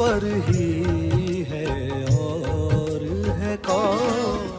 ईश्वर ही है और है कौन।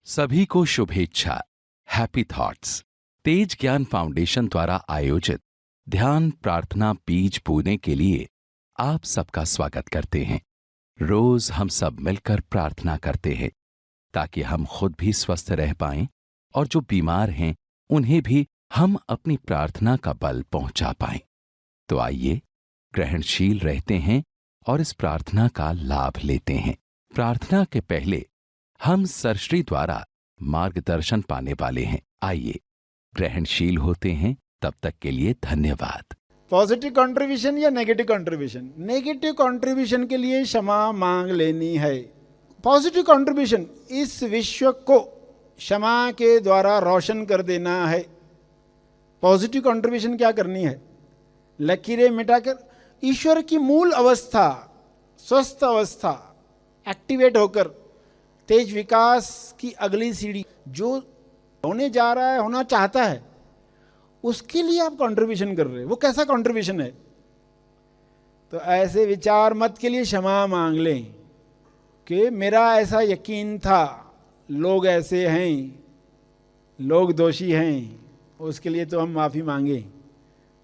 सभी को शुभेच्छा। हैप्पी थॉट्स तेज ज्ञान फाउंडेशन द्वारा आयोजित ध्यान प्रार्थना बीज बोने के लिए आप सबका स्वागत करते हैं। रोज हम सब मिलकर प्रार्थना करते हैं ताकि हम खुद भी स्वस्थ रह पाएं और जो बीमार हैं उन्हें भी हम अपनी प्रार्थना का बल पहुंचा पाएं। तो आइए ग्रहणशील रहते हैं और इस प्रार्थना का लाभ लेते हैं। प्रार्थना के पहले हम सरश्री द्वारा मार्गदर्शन पाने वाले हैं। आइए ग्रहणशील होते हैं। तब तक के लिए धन्यवाद। पॉजिटिव कंट्रीब्यूशन या नेगेटिव कंट्रीब्यूशन? नेगेटिव कंट्रीब्यूशन के लिए क्षमा मांग लेनी है। पॉजिटिव कंट्रीब्यूशन इस विश्व को क्षमा के द्वारा रोशन कर देना है। पॉजिटिव कंट्रीब्यूशन क्या करनी है? लकीरें मिटाकर ईश्वर की मूल अवस्था, स्वस्थ अवस्था एक्टिवेट होकर तेज विकास की अगली सीढ़ी जो होने जा रहा है, होना चाहता है, उसके लिए आप कंट्रीब्यूशन कर रहे हैं। वो कैसा कंट्रीब्यूशन है? तो ऐसे विचार मत के लिए क्षमा मांग लें कि मेरा ऐसा यकीन था, लोग ऐसे हैं, लोग दोषी हैं, उसके लिए तो हम माफ़ी मांगें।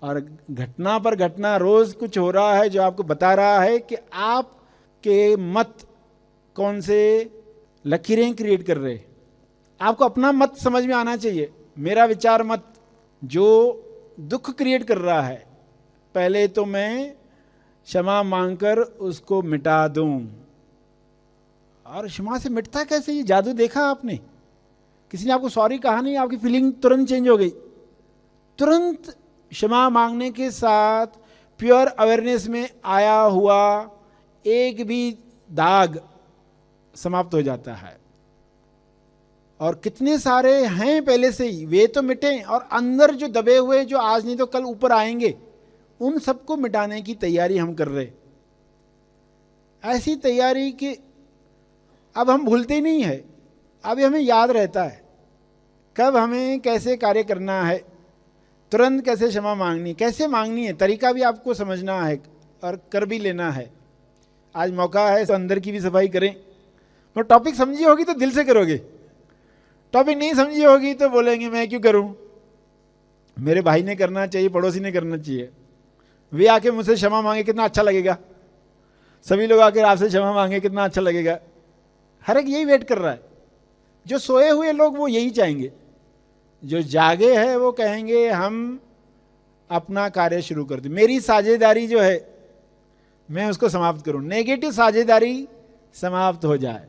और घटना पर घटना रोज़ कुछ हो रहा है जो आपको बता रहा है कि आपके मत कौन से लकीरें क्रिएट कर रहे। आपको अपना मत समझ में आना चाहिए। मेरा विचार मत जो दुख क्रिएट कर रहा है, पहले तो मैं क्षमा मांगकर उसको मिटा दूं। और क्षमा से मिटता कैसे? ये जादू देखा आपने? किसी ने आपको सॉरी कहा नहीं, आपकी फीलिंग तुरंत चेंज हो गई। तुरंत क्षमा मांगने के साथ प्योर अवेयरनेस में आया हुआ एक भी दाग समाप्त हो जाता है। और कितने सारे हैं पहले से ही, वे तो मिटें, और अंदर जो दबे हुए, जो आज नहीं तो कल ऊपर आएंगे, उन सबको मिटाने की तैयारी हम कर रहे। ऐसी तैयारी कि अब हम भूलते ही नहीं है, अब हमें याद रहता है कब हमें कैसे कार्य करना है, तुरंत कैसे क्षमा मांगनी, कैसे मांगनी है, तरीका भी आपको समझना है और कर भी लेना है। आज मौका है तो अंदर की भी सफाई करें। तो टॉपिक समझी होगी तो दिल से करोगे, टॉपिक नहीं समझी होगी तो बोलेंगे मैं क्यों करूं, मेरे भाई ने करना चाहिए, पड़ोसी ने करना चाहिए, वे आके मुझसे क्षमा मांगे कितना अच्छा लगेगा, सभी लोग आके आपसे क्षमा मांगे कितना अच्छा लगेगा। हर एक यही वेट कर रहा है। जो सोए हुए लोग वो यही चाहेंगे, जो जागे हैं वो कहेंगे हम अपना कार्य शुरू कर दें, मेरी साझेदारी जो है मैं उसको समाप्त करूं, नेगेटिव साझेदारी समाप्त हो जाए,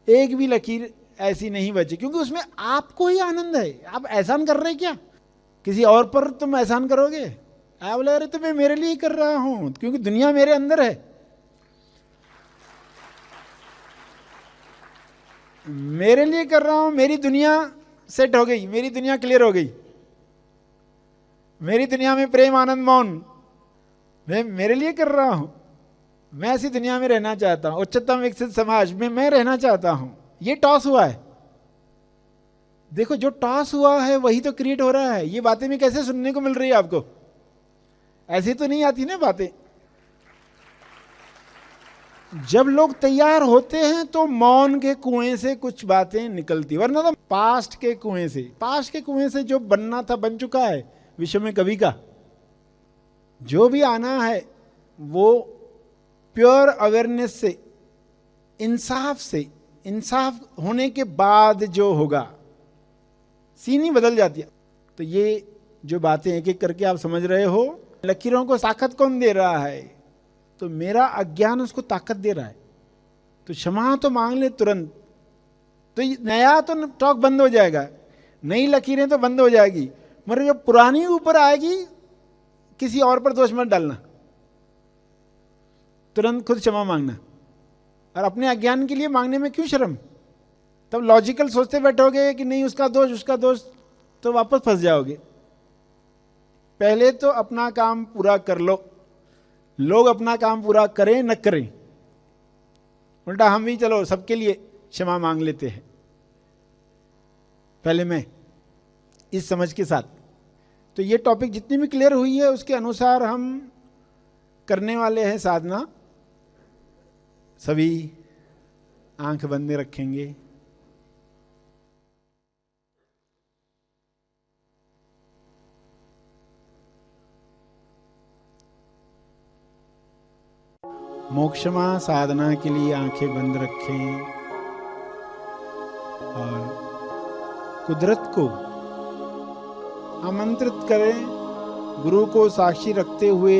एक भी लकीर ऐसी नहीं बची, क्योंकि उसमें आपको ही आनंद है। आप एहसान कर रहे क्या? किसी और पर तुम एहसान करोगे? आप बोले अरे तो मैं मेरे लिए कर रहा हूं, क्योंकि दुनिया मेरे अंदर है, मेरे लिए कर रहा हूं, मेरी दुनिया सेट हो गई, मेरी दुनिया क्लियर हो गई, मेरी दुनिया में प्रेम आनंद मौन, मैं मेरे लिए कर रहा हूं, मैं ऐसी दुनिया में रहना चाहता हूं, उच्चतम विकसित समाज में मैं रहना चाहता हूं। ये टॉस हुआ है। देखो जो टॉस हुआ है वही तो क्रिएट हो रहा है। ये बातें भी कैसे सुनने को मिल रही है आपको? ऐसी तो नहीं आती ना बातें। जब लोग तैयार होते हैं तो मौन के कुएं से कुछ बातें निकलती, वरना तो पास्ट के कुएं से जो बनना था बन चुका है विश्व में कभी का। जो भी आना है वो प्योर अवेयरनेस से, इंसाफ होने के बाद जो होगा, सीन ही बदल जाती है। तो ये जो बातें एक एक करके आप समझ रहे हो, लकीरों को ताकत कौन दे रहा है? तो मेरा अज्ञान उसको ताकत दे रहा है। तो क्षमा तो मांग ले तुरंत, तो नया तो टॉक बंद हो जाएगा, नई लकीरें तो बंद हो जाएगी, मगर जो पुरानी ऊपर आएगी किसी और पर दोष मत डालना, तुरंत खुद क्षमा मांगना। और अपने अज्ञान के लिए मांगने में क्यों शर्म? तब लॉजिकल सोचते बैठोगे कि नहीं उसका दोष, तो वापस फंस जाओगे। पहले तो अपना काम पूरा कर लो। लोग अपना काम पूरा करें न करें, उल्टा हम भी चलो सबके लिए क्षमा मांग लेते हैं। पहले मैं इस समझ के साथ, तो ये टॉपिक जितनी भी क्लियर हुई है उसके अनुसार हम करने वाले हैं साधना। सभी आंख बंद रखेंगे। मोक्षमा साधना के लिए आंखें बंद रखें और कुदरत को आमंत्रित करें, गुरु को साक्षी रखते हुए,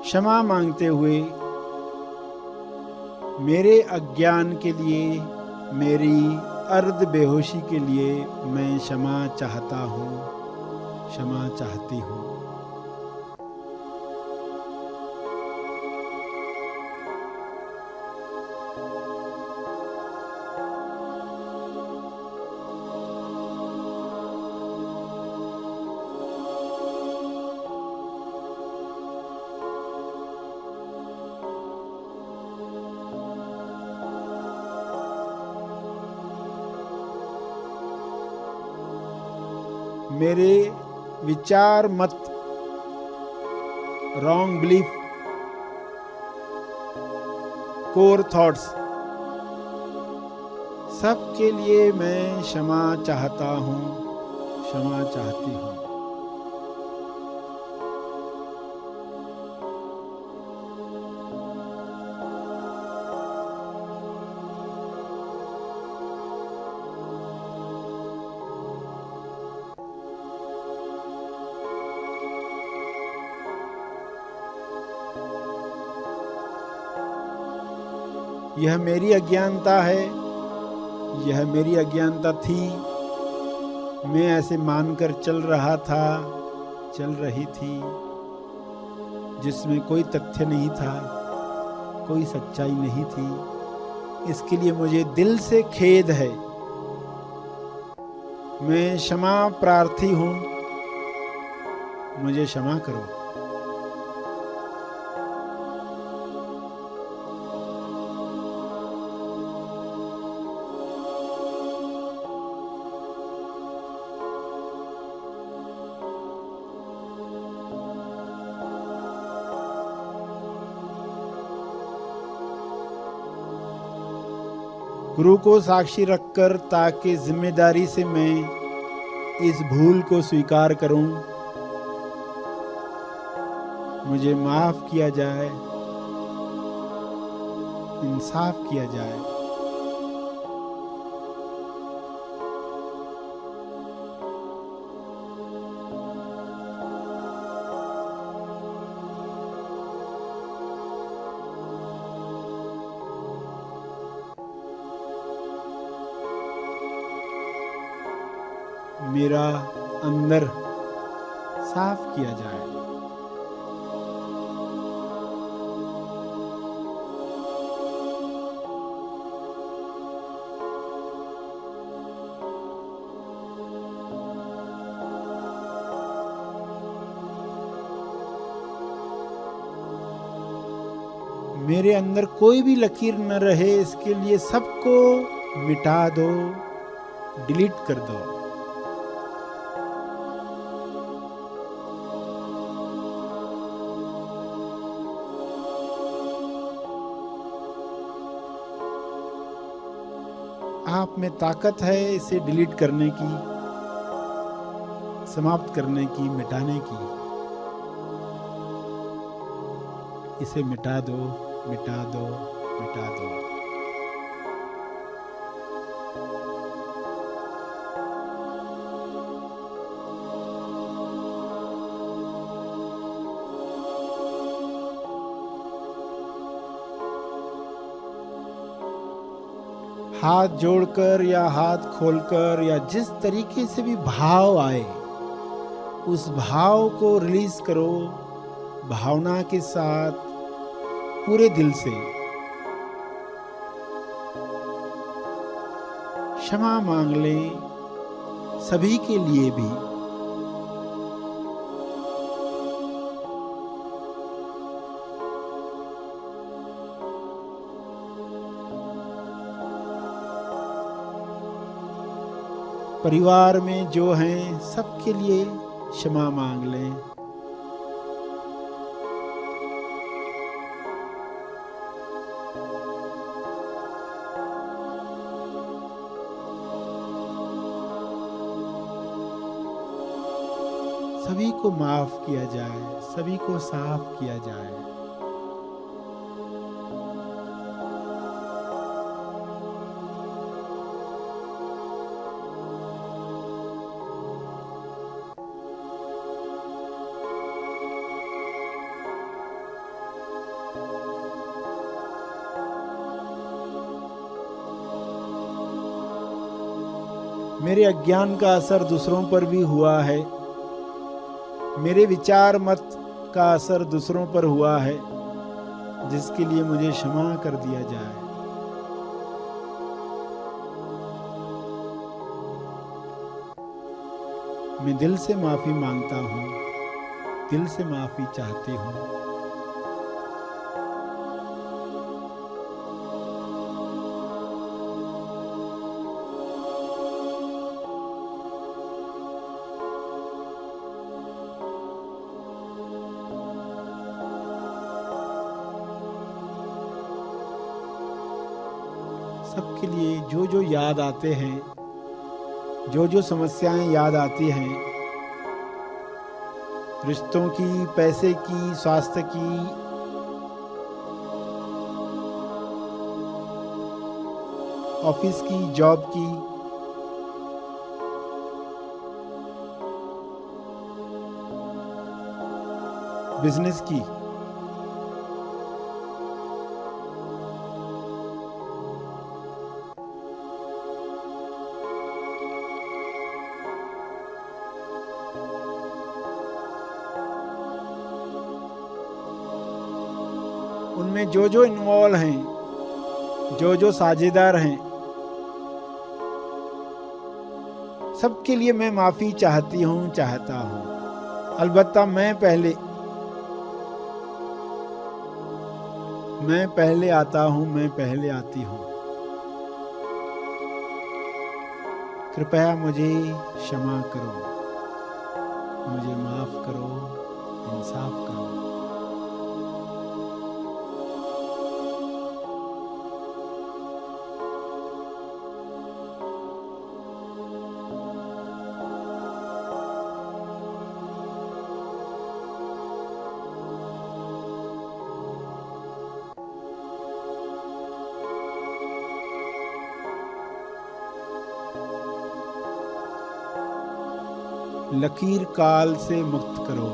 क्षमा मांगते हुए, मेरे अज्ञान के लिए, मेरी अर्ध बेहोशी के लिए मैं क्षमा चाहता हूँ, क्षमा चाहती हूँ। मेरे विचार मत, रॉन्ग बिलीफ, कोर थॉट्स, सब के लिए मैं क्षमा चाहता हूँ, क्षमा चाहती हूँ। यह मेरी अज्ञानता है, यह मेरी अज्ञानता थी। मैं ऐसे मानकर चल रहा था, चल रही थी, जिसमें कोई तथ्य नहीं था, कोई सच्चाई नहीं थी। इसके लिए मुझे दिल से खेद है। मैं क्षमा प्रार्थी हूँ, मुझे क्षमा करो। गुरु को साक्षी रखकर, ताकि जिम्मेदारी से मैं इस भूल को स्वीकार करूं, मुझे माफ किया जाए, इंसाफ किया जाए। मेरा अंदर साफ किया जाए। मेरे अंदर कोई भी लकीर न रहे, इसके लिए सबको मिटा दो, डिलीट कर दो। आप में ताकत है इसे डिलीट करने की, समाप्त करने की, मिटाने की। इसे मिटा दो, मिटा दो, मिटा दो। हाथ जोड़कर या हाथ खोलकर या जिस तरीके से भी भाव आए, उस भाव को रिलीज करो भावना के साथ, पूरे दिल से। क्षमा मांग लें सभी के लिए भी। परिवार में जो हैं सबके लिए क्षमा मांग लें। सभी को माफ किया जाए, सभी को साफ किया जाए। मेरे अज्ञान का असर दूसरों पर भी हुआ है, मेरे विचार मत का असर दूसरों पर हुआ है, जिसके लिए मुझे क्षमा कर दिया जाए। मैं दिल से माफी मांगता हूँ, दिल से माफी चाहती हूँ। सबके लिए जो जो याद आते हैं, जो जो समस्याएं याद आती हैं, रिश्तों की, पैसे की, स्वास्थ्य की, ऑफिस की, जॉब की, बिजनेस की, उनमें जो जो इन्वॉल्व हैं, जो जो साझेदार हैं, सबके लिए मैं माफी चाहती हूँ, चाहता हूँ। अलबत्ता मैं पहले आता हूँ, मैं पहले आती हूँ। कृपया मुझे क्षमा करो, मुझे माफ करो, इंसाफ करो। लकीर काल से मुक्त करो।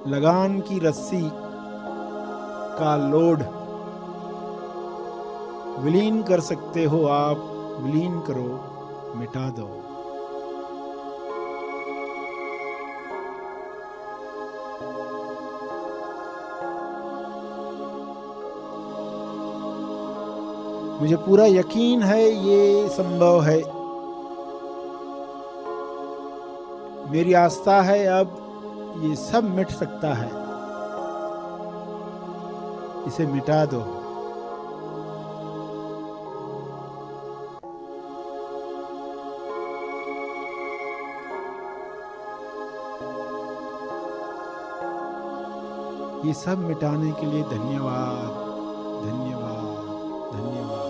लगान की रस्सी का लोड विलीन कर सकते हो आप, विलीन करो, मिटा दो। मुझे पूरा यकीन है ये संभव है। मेरी आस्था है अब ये सब मिट सकता है। इसे मिटा दो। ये सब मिटाने के लिए धन्यवाद, धन्यवाद, धन्यवाद।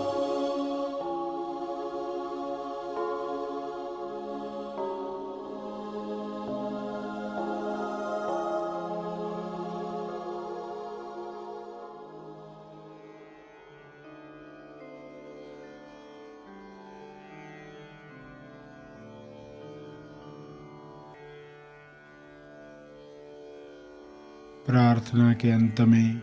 प्रार्थना के अंत में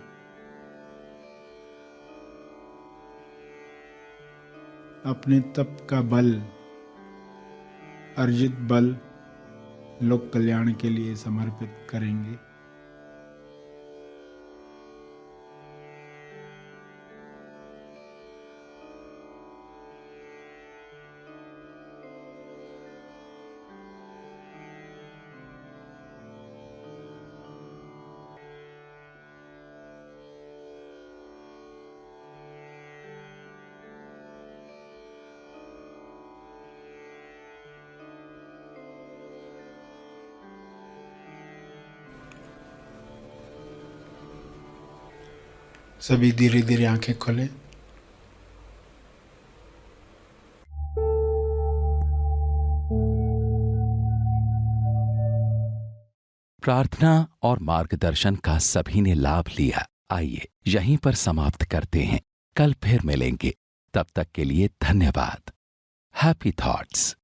अपने तप का बल, अर्जित बल लोक कल्याण के लिए समर्पित करेंगे। सभी धीरे धीरे आंखें खोलें। प्रार्थना और मार्गदर्शन का सभी ने लाभ लिया। आइए यहीं पर समाप्त करते हैं। कल फिर मिलेंगे। तब तक के लिए धन्यवाद। Happy thoughts.